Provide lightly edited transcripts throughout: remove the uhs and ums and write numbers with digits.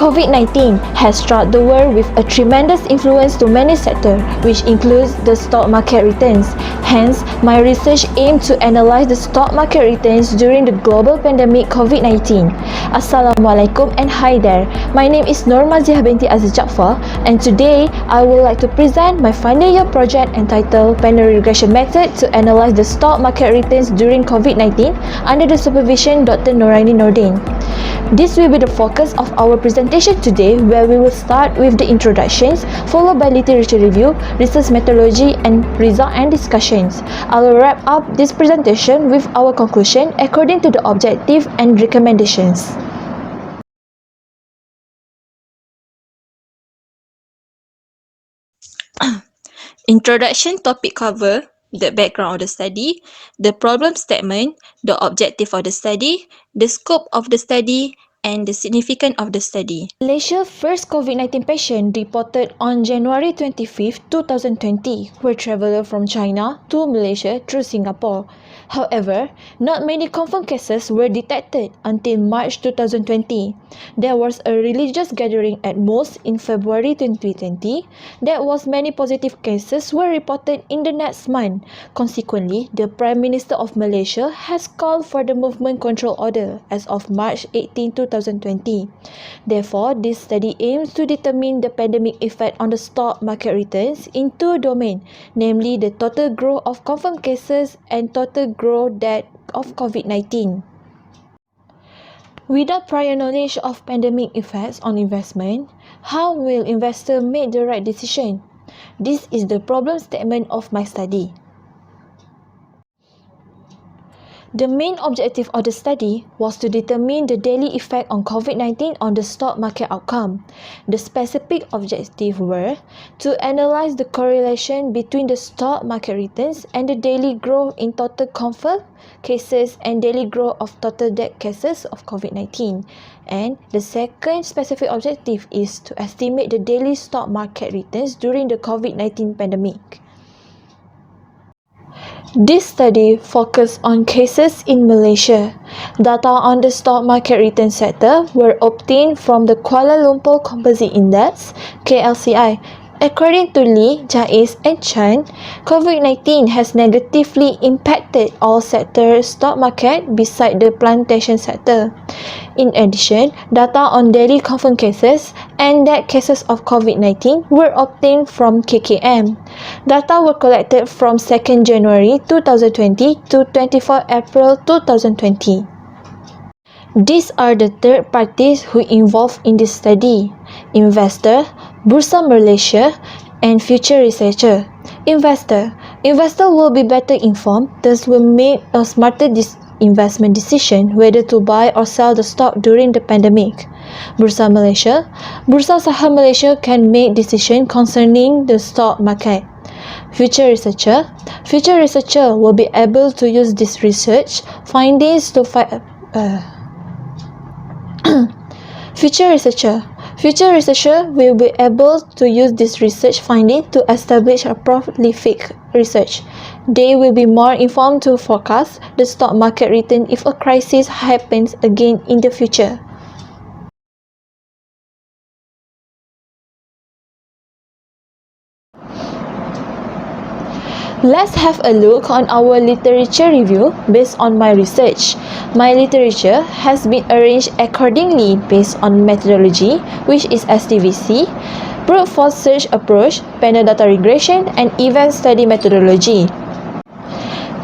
COVID-19 has struck the world with a tremendous influence to many sectors, which includes the stock market returns. Hence, my research aimed to analyze the stock market returns during the global pandemic COVID-19. Assalamualaikum and hi there. My name is Nur Mardziah binti Aziz Jaafar, and today I would like to present my final year project entitled Panel Regression Method to analyze the stock market returns during COVID-19 under the supervision Dr. Noraini Nordin. This will be the focus of our presentation today, where we will start with the introductions, followed by literature review, research methodology, and result and discussions. I will wrap up this presentation with our conclusion according to the objective and recommendations. Introduction topic cover the background of the study, the problem statement, the objective of the study, the scope of the study, and the significance of the study. Malaysia's first COVID-19 patient reported on January 25, 2020, were traveller from China to Malaysia through Singapore. However, not many confirmed cases were detected until March 2020. There was a religious gathering at most in February 2020. That was many positive cases were reported in the next month. Consequently, the Prime Minister of Malaysia has called for the movement control order as of March 18, 2020. Therefore, this study aims to determine the pandemic effect on the stock market returns in two domains, namely the total growth of confirmed cases and total growth that of COVID-19. Without prior knowledge of pandemic effects on investment, how will investors make the right decision? This is the problem statement of my study. The main objective of the study was to determine the daily effect on COVID-19 on the stock market outcome. The specific objectives were to analyze the correlation between the stock market returns and the daily growth in total confirmed cases and daily growth of total death cases of COVID-19. And the second specific objective is to estimate the daily stock market returns during the COVID-19 pandemic. This study focused on cases in Malaysia. Data on the stock market return sector were obtained from the Kuala Lumpur Composite Index, KLCI. According to Lee, Jais and Chan, COVID-19 has negatively impacted all sectors stock market beside the plantation sector. In addition, data on daily confirmed cases and death cases of COVID-19 were obtained from KKM. Data were collected from 2nd January 2020 to 24 April 2020. These are the third parties who involved in this study: investor, Bursa Malaysia, and future researcher. Investor will be better informed, thus will make a smarter investment decision whether to buy or sell the stock during the pandemic. Bursa Saham Malaysia can make decision concerning the stock market. Future researcher will be able to use this research findings to Future researcher will be able to use this research finding to establish a prolific research. They will be more informed to forecast the stock market return if a crisis happens again in the future. Let's have a look on our literature review based on my research. My literature has been arranged accordingly based on methodology, which is STVC, brute force search approach, panel data regression, and event study methodology.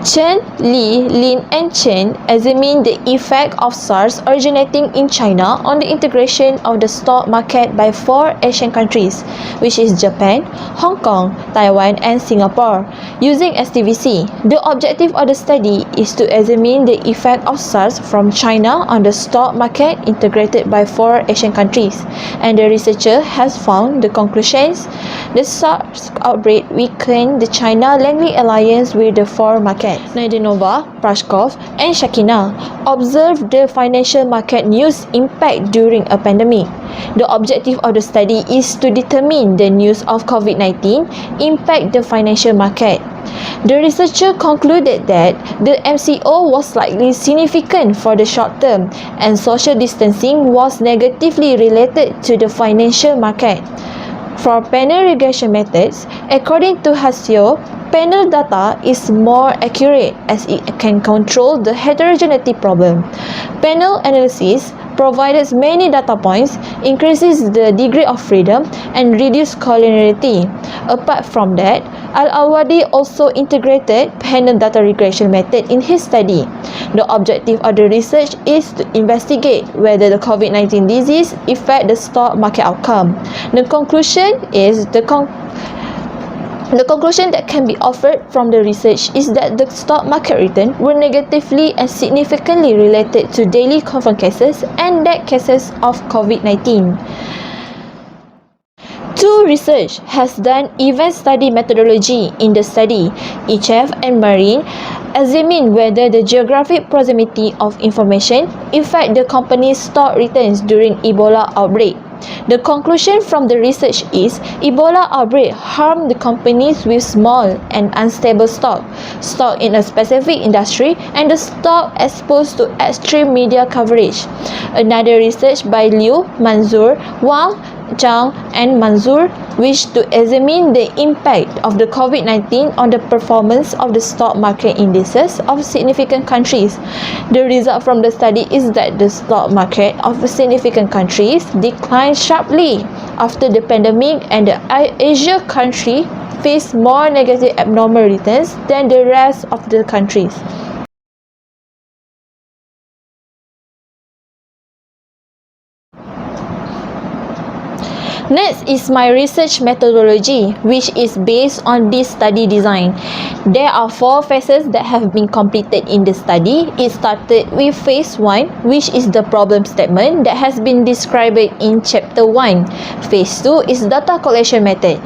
Chen, Lee, Lin, and Chen examine the effect of SARS originating in China on the integration of the stock market by 4 Asian countries, which is Japan, Hong Kong, Taiwan, and Singapore, using STVC. The objective of the study is to examine the effect of SARS from China on the stock market integrated by 4 Asian countries, and the researcher has found the conclusions. The SARS outbreak weakened the China-Langley alliance with the 4 markets. Naidenova, Prashkov, and Shakina observed the financial market news impact during a pandemic. The objective of the study is to determine the news of COVID-19 impact the financial market. The researcher concluded that the MCO was likely significant for the short term and social distancing was negatively related to the financial market. For panel regression methods, according to Hasio, panel data is more accurate as it can control the heterogeneity problem. Panel analysis provides many data points, increases the degree of freedom, and reduces collinearity. Apart from that, Al-Awadi also integrated panel data regression method in his study. The objective of the research is to investigate whether the COVID-19 disease affect the stock market outcome. The conclusion that can be offered from the research is that the stock market return were negatively and significantly related to daily confirmed cases and death cases of COVID-19. Two research has done event study methodology in the study. ECHEF and Marine examine whether the geographic proximity of information affect the company's stock returns during Ebola outbreak. The conclusion from the research is Ebola outbreak harmed the companies with small and unstable stock in a specific industry, and the stock exposed to extreme media coverage. Another research by Liu, Manzoor, Wang, Zhang and Manzoor wish to examine the impact of the COVID-19 on the performance of the stock market indices of significant countries. The result from the study is that the stock market of significant countries declined sharply after the pandemic, and the Asia country faced more negative abnormal returns than the rest of the countries. Next is my research methodology, which is based on this study design. There are 4 phases that have been completed in the study. It started with phase 1, which is the problem statement that has been described in chapter 1. Phase 2 is data collection method,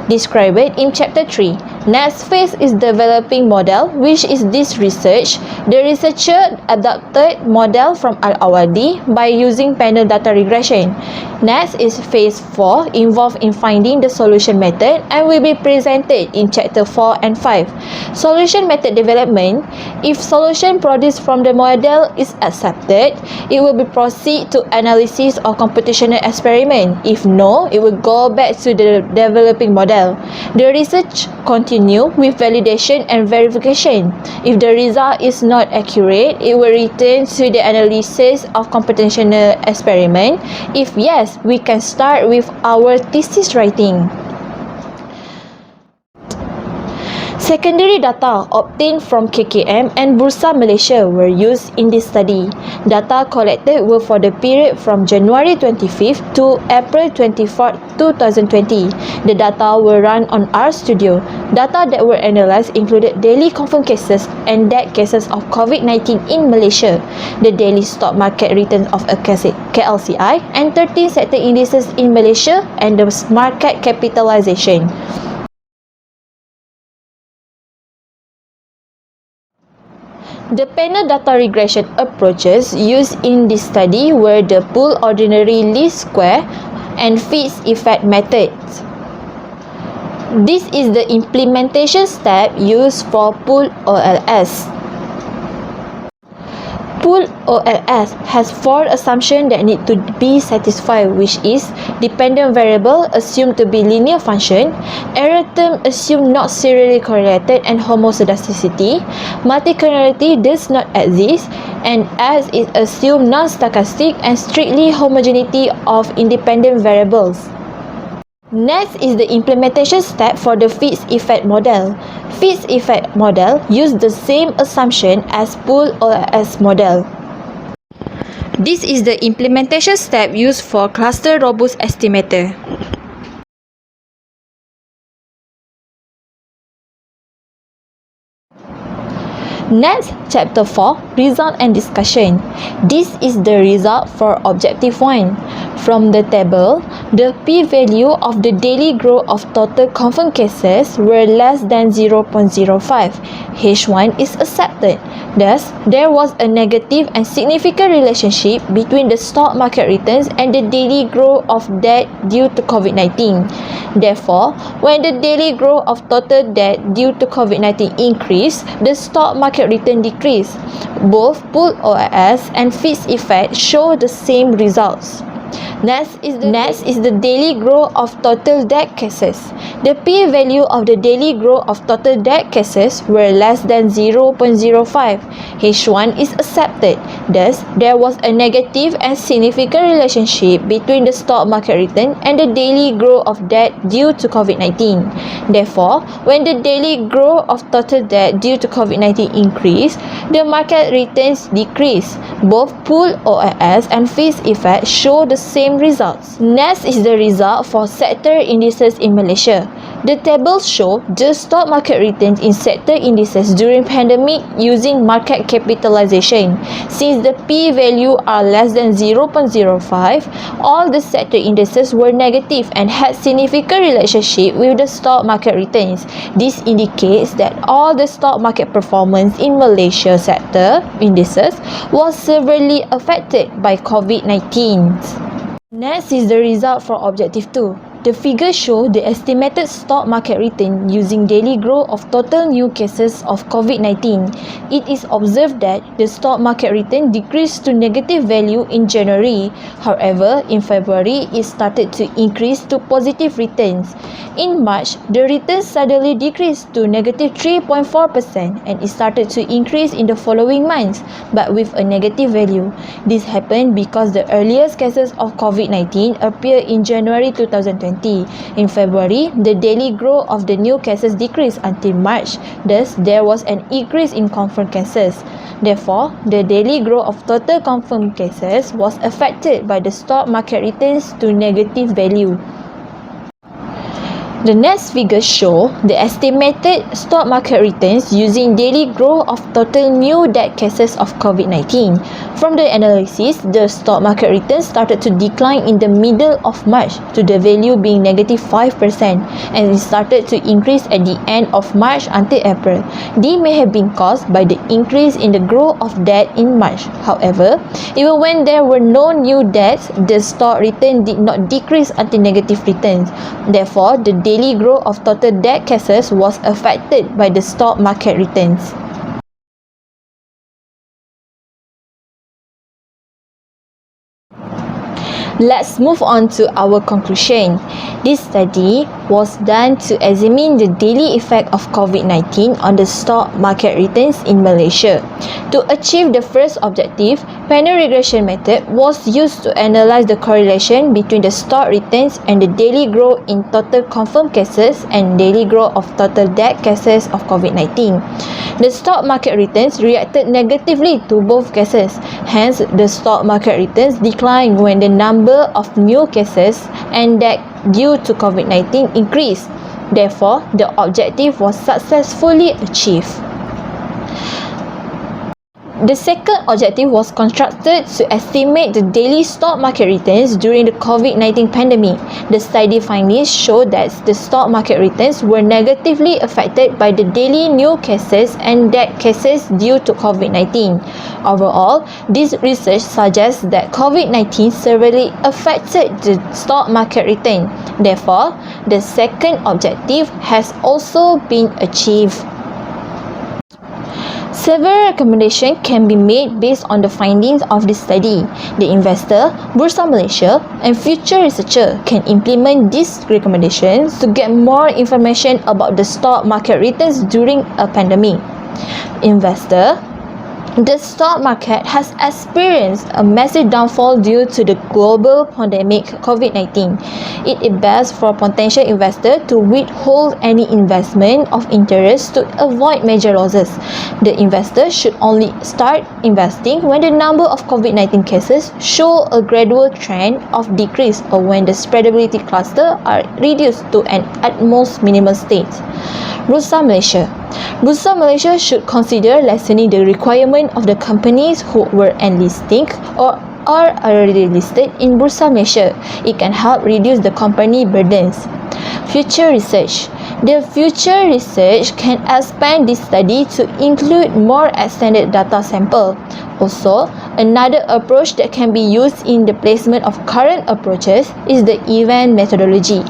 described in chapter 3. Next phase is developing model, which is this research. The researcher adapted model from Al-Awadi by using panel data regression. Next is phase 4, involved in finding the solution method and will be presented in chapter 4 and 5. Solution method development. If solution produced from the model is accepted, it will be proceed to analysis or computational experiment. If no, it will go back to the developing model. The research continue with validation and verification. If the result is not accurate, it will return to the analysis of computational experiment. If yes, we can start with our thesis writing. Secondary data obtained from KKM and Bursa Malaysia were used in this study. Data collected were for the period from January 25th to April 24th, 2020. The data were run on RStudio. Data that were analysed included daily confirmed cases and death cases of COVID-19 in Malaysia, the daily stock market return of a KLCI, and 13 sector indices in Malaysia, and the market capitalisation. The panel data regression approaches used in this study were the pool ordinary least square and Fyp effect methods. This is the implementation step used for pool OLS. Pool OLS has 4 assumptions that need to be satisfied, which is dependent variable assumed to be linear function, error term assumed not serially correlated and homoscedasticity, multicollinearity does not exist, and S is assumed non-stochastic and strictly homogeneity of independent variables. Next is the implementation step for the Fyp effect model. Fyp effect model use the same assumption as pool OLS model. This is the implementation step used for cluster robust estimator. Next, Chapter 4, Result and Discussion. This is the result for Objective 1. From the table, The p-value of the daily growth of total confirmed cases were less than 0.05. H1 is accepted. Thus, there was a negative and significant relationship between the stock market returns and the daily growth of debt due to COVID-19. Therefore, when the daily growth of total debt due to COVID-19 increased, the stock market return decreased. Both pooled OIS and Fyp effect show the same results. Next is the daily growth of total debt cases. The p-value of the daily growth of total debt cases were less than 0.05. H1 is accepted. Thus, there was a negative and significant relationship between the stock market return and the daily growth of debt due to COVID-19. Therefore, when the daily growth of total debt due to COVID-19 increased, the market returns decreased. Both pooled OIS and Fyp effect show the same results. Next is the result for sector indices in Malaysia. The tables show the stock market returns in sector indices during pandemic using market capitalization. Since the p-value are less than 0.05, all the sector indices were negative and had significant relationship with the stock market returns. This indicates that all the stock market performance in Malaysia sector indices was severely affected by COVID-19. Next is the result for Objective 2. The figures show the estimated stock market return using daily growth of total new cases of COVID-19. It is observed that the stock market return decreased to negative value in January. However, in February, it started to increase to positive returns. In March, the return suddenly decreased to negative 3.4% and it started to increase in the following months, but with a negative value. This happened because the earliest cases of COVID-19 appeared in January 2020. In February, the daily growth of the new cases decreased until March. Thus, there was an increase in confirmed cases. Therefore, the daily growth of total confirmed cases was affected by the stock market returns to negative value. The next figures show the estimated stock market returns using daily growth of total new debt cases of COVID-19. From the analysis, the stock market returns started to decline in the middle of March to the value being negative 5% and it started to increase at the end of March until April. This may have been caused by the increase in the growth of debt in March. However, even when there were no new debts, the stock return did not decrease until negative returns. Therefore, the daily growth of total debt cases was affected by the stock market returns. Let's move on to our conclusion. This study was done to examine the daily effect of COVID-19 on the stock market returns in Malaysia. To achieve the first objective, panel regression method was used to analyze the correlation between the stock returns and the daily growth in total confirmed cases and daily growth of total debt cases of COVID-19. The stock market returns reacted negatively to both cases. Hence, the stock market returns declined when the number of new cases and debt due to COVID-19 increased. Therefore, the objective was successfully achieved. The second objective was constructed to estimate the daily stock market returns during the COVID-19 pandemic. The study findings show that the stock market returns were negatively affected by the daily new cases and debt cases due to COVID-19. Overall, this research suggests that COVID-19 severely affected the stock market return. Therefore, the second objective has also been achieved. Several recommendations can be made based on the findings of this study. The investor, Bursa Malaysia, and future researcher can implement these recommendations to get more information about the stock market returns during a pandemic. Investor, the stock market has experienced a massive downfall due to the global pandemic COVID-19. It is best for potential investors to withhold any investment of interest to avoid major losses. The investor should only start investing when the number of COVID-19 cases show a gradual trend of decrease or when the spreadability cluster are reduced to an utmost minimal state. Bursa Malaysia. Bursa Malaysia should consider lessening the requirement of the companies who were enlisting or are already listed in Bursa Malaysia. It can help reduce the company burdens. Future research. The future research can expand this study to include more extended data sample. Also, another approach that can be used in the placement of current approaches is the event methodology.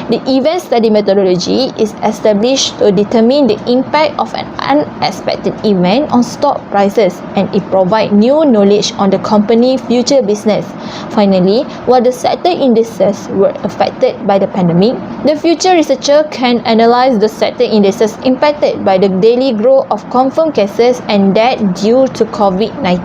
The event study methodology is established to determine the impact of an unexpected event on stock prices, and it provides new knowledge on the company's future business. Finally, while the sector indices were affected by the pandemic, the future researcher can analyze the sector indices impacted by the daily growth of confirmed cases and death due to COVID-19.